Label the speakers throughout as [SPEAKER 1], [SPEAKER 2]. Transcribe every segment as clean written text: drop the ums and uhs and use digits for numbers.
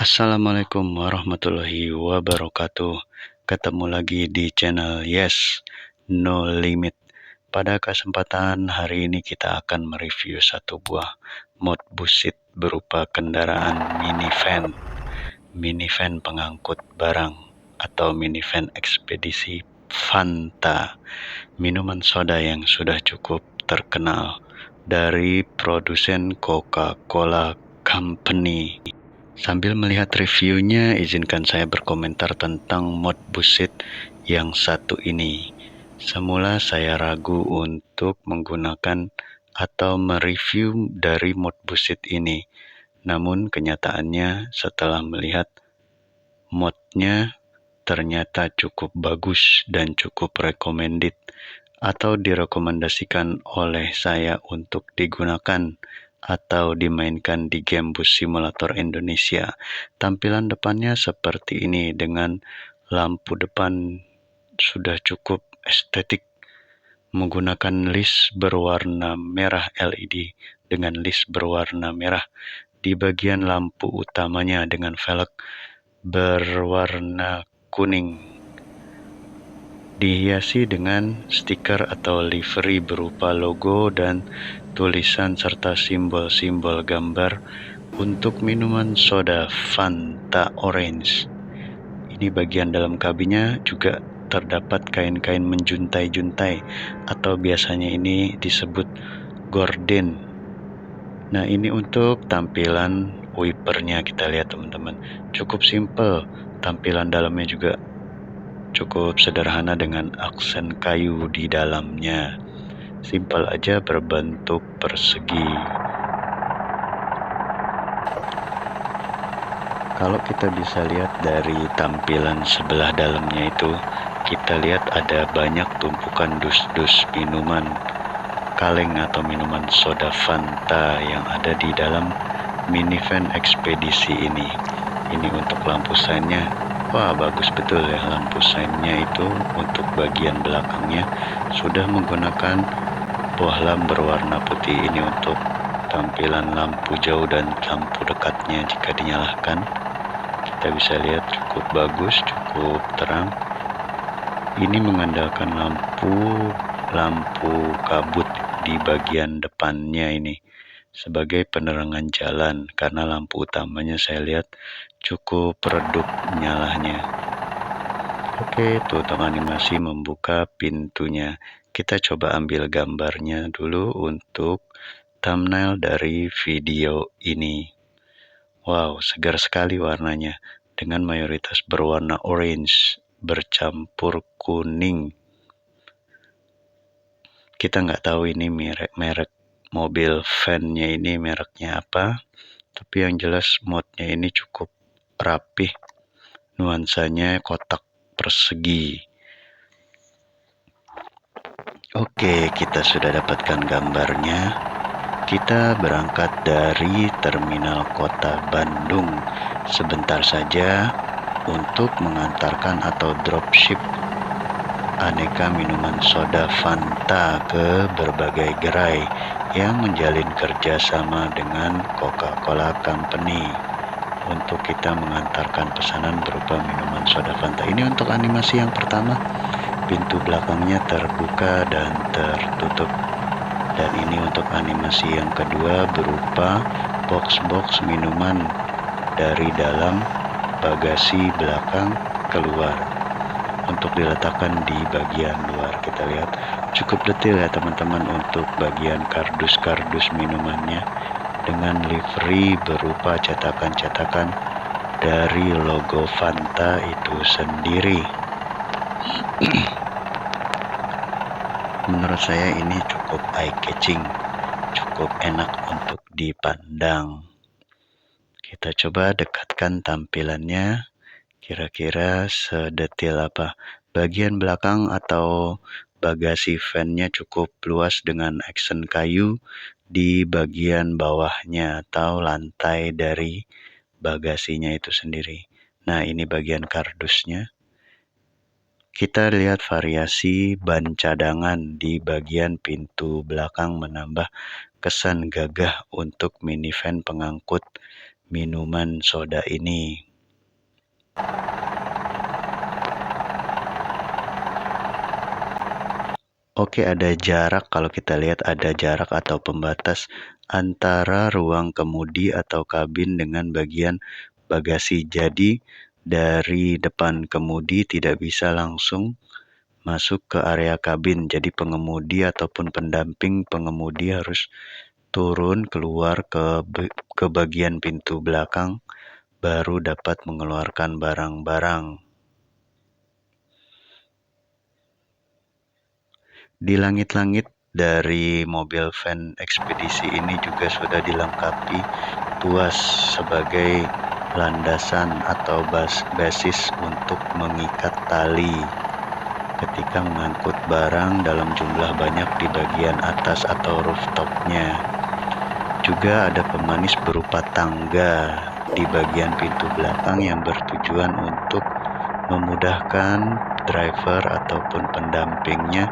[SPEAKER 1] Assalamualaikum warahmatullahi wabarakatuh. Ketemu lagi di channel Yes No Limit. Pada kesempatan hari ini kita akan mereview satu buah mod busit berupa kendaraan minivan pengangkut barang atau minivan ekspedisi Fanta, minuman soda yang sudah cukup terkenal dari produsen Coca-Cola Company. Sambil melihat reviewnya, izinkan saya berkomentar tentang mod busit yang satu ini. Semula saya ragu untuk menggunakan atau mereview dari mod busit ini. Namun kenyataannya setelah melihat modnya ternyata cukup bagus dan cukup recommended atau direkomendasikan oleh saya untuk digunakan atau dimainkan di game Bus Simulator Indonesia. Tampilan depannya seperti ini dengan lampu depan sudah cukup estetik menggunakan list berwarna merah LED dengan list berwarna merah di bagian lampu utamanya dengan velg berwarna kuning. Dihiasi dengan stiker atau livery berupa logo dan tulisan serta simbol-simbol gambar untuk minuman soda Fanta Orange. Ini bagian dalam kabinnya juga terdapat kain-kain menjuntai-juntai atau biasanya ini disebut gorden. Nah, ini untuk tampilan wipernya kita lihat teman-teman. Cukup simple, tampilan dalamnya juga cukup sederhana dengan aksen kayu di dalamnya. Simpel aja berbentuk persegi. Kalau kita bisa lihat dari tampilan sebelah dalamnya itu, kita lihat ada banyak tumpukan dus-dus minuman kaleng atau minuman soda Fanta yang ada di dalam minivan ekspedisi ini. Ini untuk lampu seinnya. Wah, bagus betul ya lampu seinnya itu untuk bagian belakangnya sudah menggunakan bohlam berwarna putih. Ini untuk tampilan lampu jauh dan lampu dekatnya jika dinyalakan. Kita bisa lihat cukup bagus, cukup terang. Ini mengandalkan lampu kabut di bagian depannya ini sebagai penerangan jalan karena lampu utamanya saya lihat cukup redup nyalanya. Oke, tutup animasi membuka pintunya. Kita coba ambil gambarnya dulu untuk thumbnail dari video ini. Wow, segar sekali warnanya dengan mayoritas berwarna orange bercampur kuning. Kita nggak tahu ini merek mobil van-nya ini mereknya apa, tapi yang jelas modnya ini cukup rapih, nuansanya kotak persegi. Oke, kita sudah dapatkan gambarnya. Kita berangkat dari terminal kota Bandung sebentar saja untuk mengantarkan atau dropship aneka minuman soda Fanta ke berbagai gerai yang menjalin kerjasama dengan Coca-Cola Company untuk kita mengantarkan pesanan berupa minuman soda Fanta. Ini untuk animasi yang pertama, pintu belakangnya terbuka dan tertutup. Dan ini untuk animasi yang kedua berupa box-box minuman dari dalam bagasi belakang keluar untuk diletakkan di bagian luar. Kita lihat cukup detail ya teman-teman untuk bagian kardus-kardus minumannya dengan livery berupa cetakan-cetakan dari logo Fanta itu sendiri. Menurut saya ini cukup eye-catching, cukup enak untuk dipandang. Kita coba dekatkan tampilannya, kira-kira sedetil apa. Bagian belakang atau bagasi van-nya cukup luas dengan aksen kayu di bagian bawahnya atau lantai dari bagasinya itu sendiri. Nah, ini bagian kardusnya. Kita lihat variasi ban cadangan di bagian pintu belakang menambah kesan gagah untuk minivan pengangkut minuman soda ini. Oke, ada jarak, kalau kita lihat ada jarak atau pembatas antara ruang kemudi atau kabin dengan bagian bagasi. Jadi dari depan kemudi tidak bisa langsung masuk ke area kabin. Jadi pengemudi ataupun pendamping pengemudi harus turun keluar ke bagian pintu belakang baru dapat mengeluarkan barang-barang. Di langit-langit dari mobil van ekspedisi ini juga sudah dilengkapi tuas sebagai landasan atau basis untuk mengikat tali ketika mengangkut barang dalam jumlah banyak di bagian atas atau rooftopnya. Juga ada pemanis berupa tangga di bagian pintu belakang yang bertujuan untuk memudahkan driver ataupun pendampingnya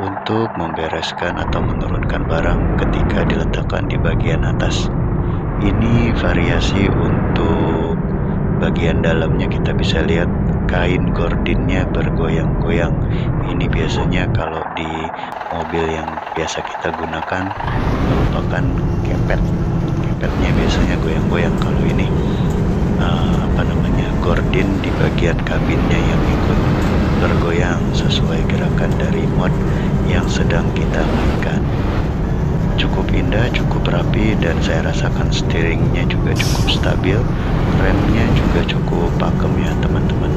[SPEAKER 1] untuk membereskan atau menurunkan barang ketika diletakkan di bagian atas. Ini variasi untuk bagian dalamnya, kita bisa lihat kain gordinnya bergoyang-goyang. Ini biasanya kalau di mobil yang biasa kita gunakan merupakan kepet. Kepetnya biasanya goyang-goyang. Kalau ini gordin di bagian kabinnya yang ikut bergoyang sesuai gerakan dari mod yang sedang kita mainkan. Cukup indah, cukup rapi, dan saya rasakan steeringnya juga cukup stabil, remnya juga cukup pakem ya teman-teman.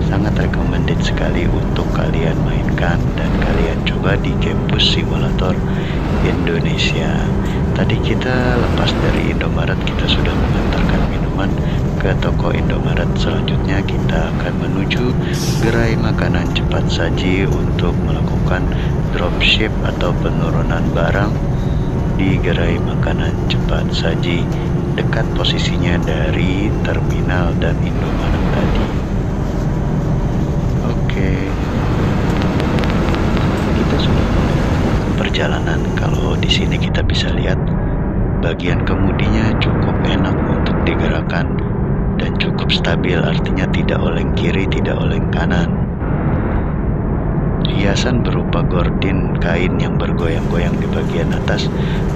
[SPEAKER 1] Sangat recommended sekali untuk kalian mainkan dan kalian coba di Campus Simulator Indonesia. Tadi kita lepas dari Indomaret, kita sudah mengantarkan minuman ke toko Indomaret. Selanjutnya kita akan menuju gerai makanan cepat saji untuk melakukan dropship atau penurunan barang di gerai makanan cepat saji, dekat posisinya dari terminal dan Indomaret tadi. Oke, kita sudah mulai perjalanan. Kalau di sini kita bisa lihat bagian kemudinya cukup enak untuk digerakkan dan cukup stabil, artinya tidak oleng kiri, tidak oleng kanan. Hiasan berupa gordin kain yang bergoyang-goyang di bagian atas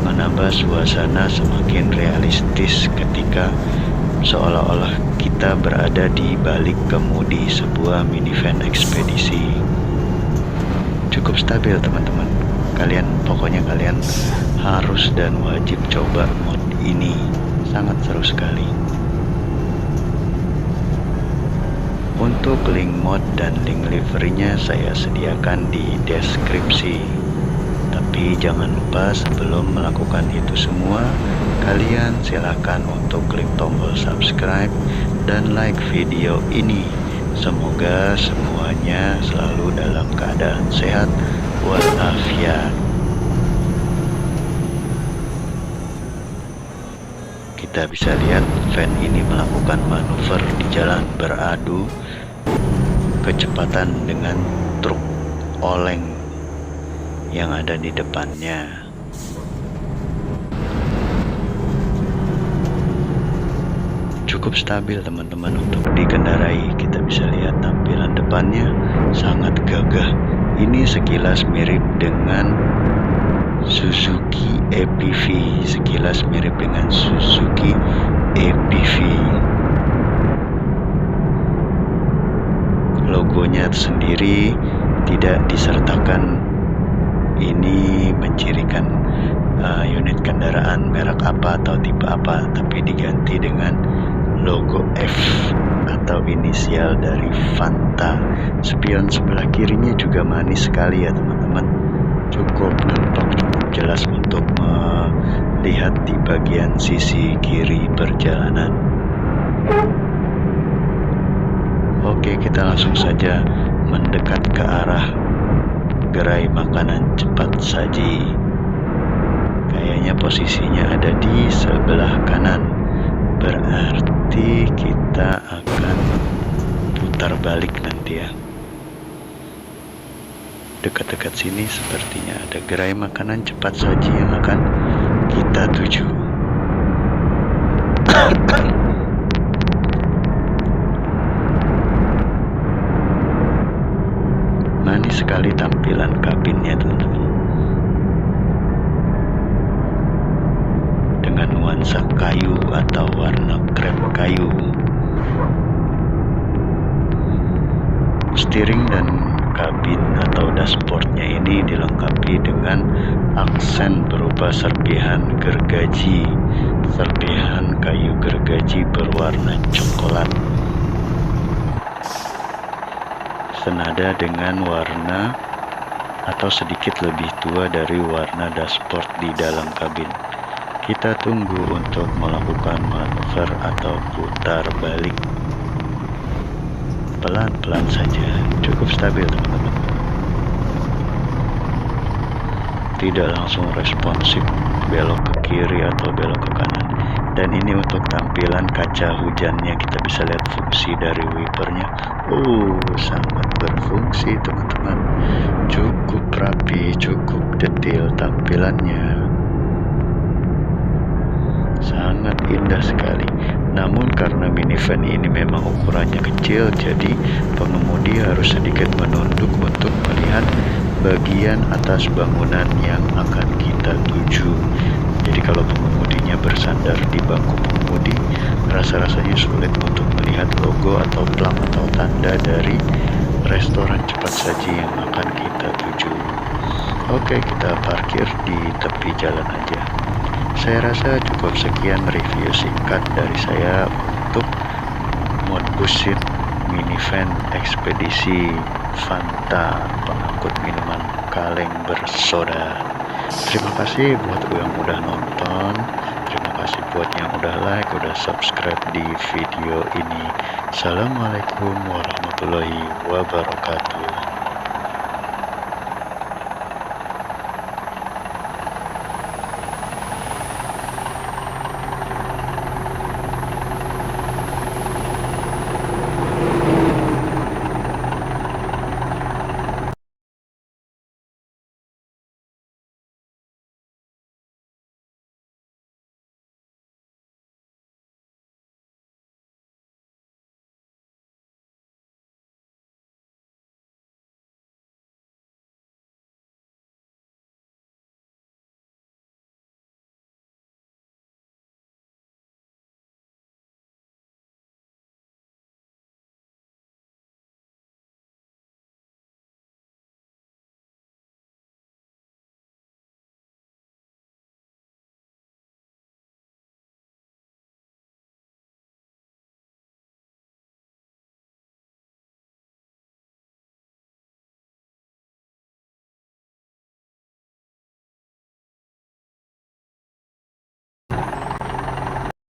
[SPEAKER 1] menambah suasana semakin realistis ketika seolah-olah kita berada di balik kemudi sebuah minivan ekspedisi. Cukup stabil teman-teman. Pokoknya kalian harus dan wajib coba mod ini. Sangat seru sekali. Untuk link mod dan link liverynya saya sediakan di deskripsi. Tapi jangan lupa sebelum melakukan itu semua, kalian silakan untuk klik tombol subscribe dan like video ini. Semoga semuanya selalu dalam keadaan sehat walafiat. Kita bisa lihat van ini melakukan manuver di jalan beradu kecepatan dengan truk oleng yang ada di depannya. Cukup stabil teman-teman untuk dikendarai. Kita bisa lihat tampilan depannya sangat gagah. Ini sekilas mirip dengan Suzuki APV, sekilas mirip dengan Suzuki APV. Logonya sendiri tidak disertakan ini mencirikan unit kendaraan merek apa atau tipe apa, tapi diganti dengan logo F atau inisial dari Fanta. Spion sebelah kirinya juga manis sekali ya teman-teman. Cukup nampak, cukup jelas untuk melihat di bagian sisi kiri perjalanan. Oke, kita langsung saja mendekat ke arah gerai makanan cepat saji. Kayaknya posisinya ada di sebelah kanan. Berarti kita akan putar balik nanti ya. Dekat-dekat sini sepertinya ada gerai makanan cepat saji yang akan kita tuju. Manis sekali tampilan kabinnya, teman-teman. Dengan nuansa kayu atau warna krem kayu. Steering dan kabin atau dashboardnya ini dilengkapi dengan aksen berupa serpihan gergaji, serpihan kayu gergaji berwarna coklat, senada dengan warna atau sedikit lebih tua dari warna dashboard di dalam kabin. Kita tunggu untuk melakukan manuver atau putar balik. Pelan-pelan saja, cukup stabil, teman-teman. Tidak langsung responsif belok ke kiri atau belok ke kanan. Dan ini untuk tampilan kaca hujannya, kita bisa lihat fungsi dari wipernya. Sangat berfungsi, teman-teman. Cukup rapi, cukup detail tampilannya. Sangat indah sekali. Namun karena minivan ini memang ukurannya kecil, jadi pengemudi harus sedikit menunduk untuk melihat bagian atas bangunan yang akan kita tuju. Jadi kalau pengemudinya bersandar di bangku pengemudi, rasa-rasanya sulit untuk melihat logo atau plang atau tanda dari restoran cepat saji yang akan kita tuju. Oke, kita parkir di tepi jalan aja. Saya rasa cukup sekian review singkat dari saya untuk Modbus minivan ekspedisi Fanta pengangkut minuman kaleng bersoda. Terima kasih buat yang udah nonton. Terima kasih buat yang udah like, udah subscribe di video ini. Assalamualaikum warahmatullahi wabarakatuh.